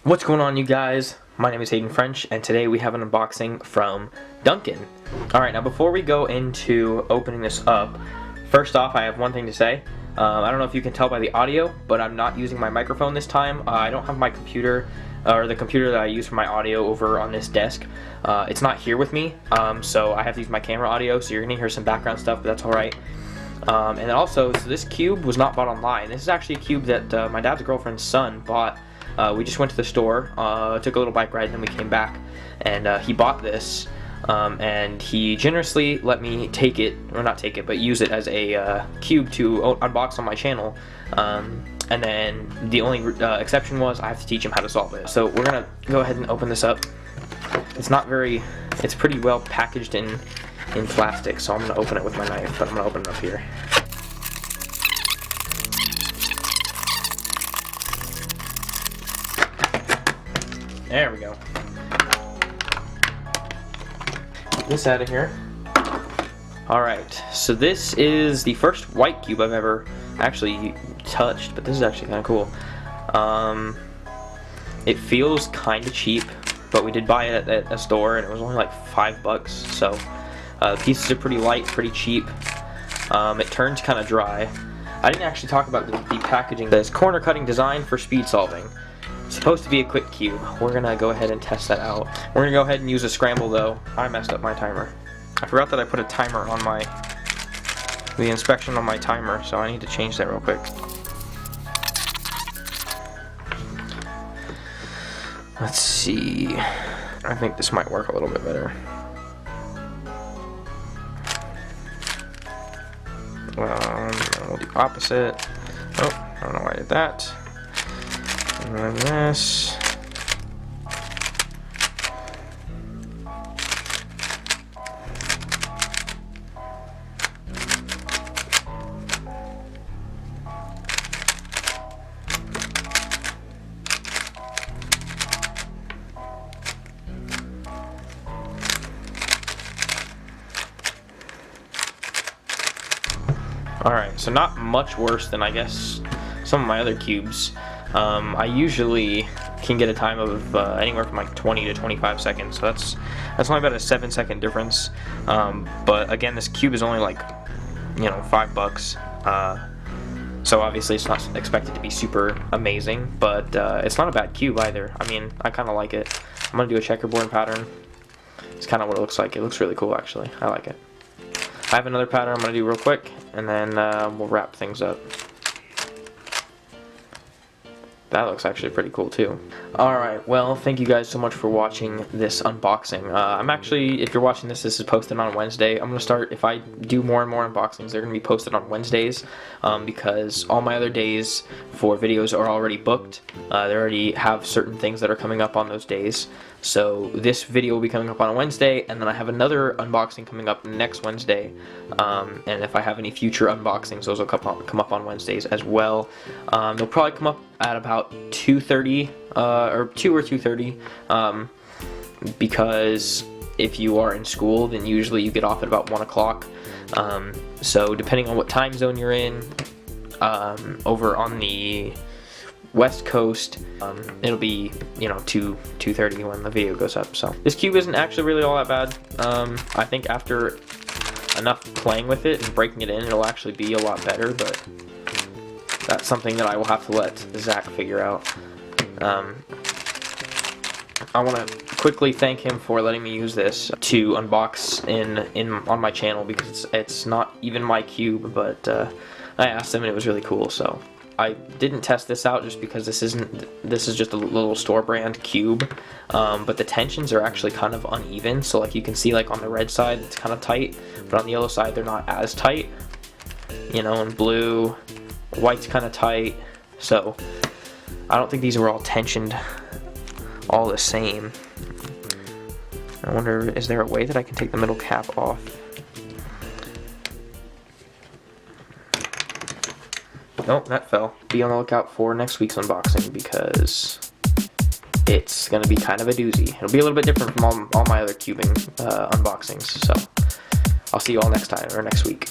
What's going on, you guys? My name is Hayden French, and today we have an unboxing from Duncan. Alright, now before we go into opening this up, first off, I have one thing to say. I don't know if you can tell by the audio, but I'm not using my microphone this time. I don't have my computer, or the computer that I use for my audio over on this desk. It's not here with me, so I have to use my camera audio, so you're going to hear some background stuff, but that's alright. And then also, so this cube was not bought online. This is actually a cube that my dad's girlfriend's son bought. We just went to the store, took a little bike ride, and then we came back, and he bought this, and he generously let me take it, or not take it, but use it as a cube to unbox on my channel. And then the only exception was I have to teach him how to solve it. So we're gonna go ahead and open this up. It's pretty well packaged in plastic, so I'm gonna open it with my knife, but I'm gonna open it up here. There we go. Get this out of here. Alright, so this is the first white cube I've ever actually touched, but this is actually kind of cool. It feels kind of cheap, but we did buy it at a store and it was only like $5, so the pieces are pretty light, pretty cheap. It turns kind of dry. I didn't actually talk about the packaging. This corner cutting design for speed solving. It's supposed to be a quick cube. We're gonna go ahead and test that out. We're gonna go ahead and use a scramble though. I messed up my timer. I forgot that I put a timer on the inspection on my timer, so I need to change that real quick. Let's see. I think this might work a little bit better. We'll do opposite. Oh, I don't know why I did that. And then this. Alright, so not much worse than I guess some of my other cubes. I usually can get a time of anywhere from like 20 to 25 seconds, so that's only about a 7-second difference. But again, this cube is only like, you know, $5. So obviously it's not expected to be super amazing, but it's not a bad cube either. I mean, I kind of like it. I'm gonna do a checkerboard pattern. It's kind of what it looks like. It looks really cool, actually. I like it. I have another pattern I'm gonna do real quick, and then we'll wrap things up. That looks actually pretty cool too. Alright, well, thank you guys so much for watching this unboxing. I'm actually, if you're watching this is posted on Wednesday. I'm going to start, if I do more and more unboxings, they're going to be posted on Wednesdays, because all my other days for videos are already booked. They already have certain things that are coming up on those days. So this video will be coming up on a Wednesday, and then I have another unboxing coming up next Wednesday. And if I have any future unboxings, those will come up on Wednesdays as well. They'll probably come up at about 2:30 or 2 or 2:30, because if you are in school, then usually you get off at about 1 o'clock. So depending on what time zone you're in, over on the West Coast, it'll be, you know, 2:30 when the video goes up. So this cube isn't actually really all that bad. I think after enough playing with it and breaking it in, it'll actually be a lot better, but that's something that I will have to let Zach figure out. I want to quickly thank him for letting me use this to unbox on my channel, because it's not even my cube, but I asked him and it was really cool. So I didn't test this out just because this is just a little store brand cube, but the tensions are actually kind of uneven. So like you can see, like on the red side it's kind of tight, but on the yellow side they're not as tight. You know, in blue, white's kind of tight. So I don't think these were all tensioned all the same. I wonder, is there a way that I can take the middle cap off? Nope, that fell. Be on the lookout for next week's unboxing, because it's going to be kind of a doozy. It'll be a little bit different from all my other cubing unboxings, so I'll see you all next time, or next week.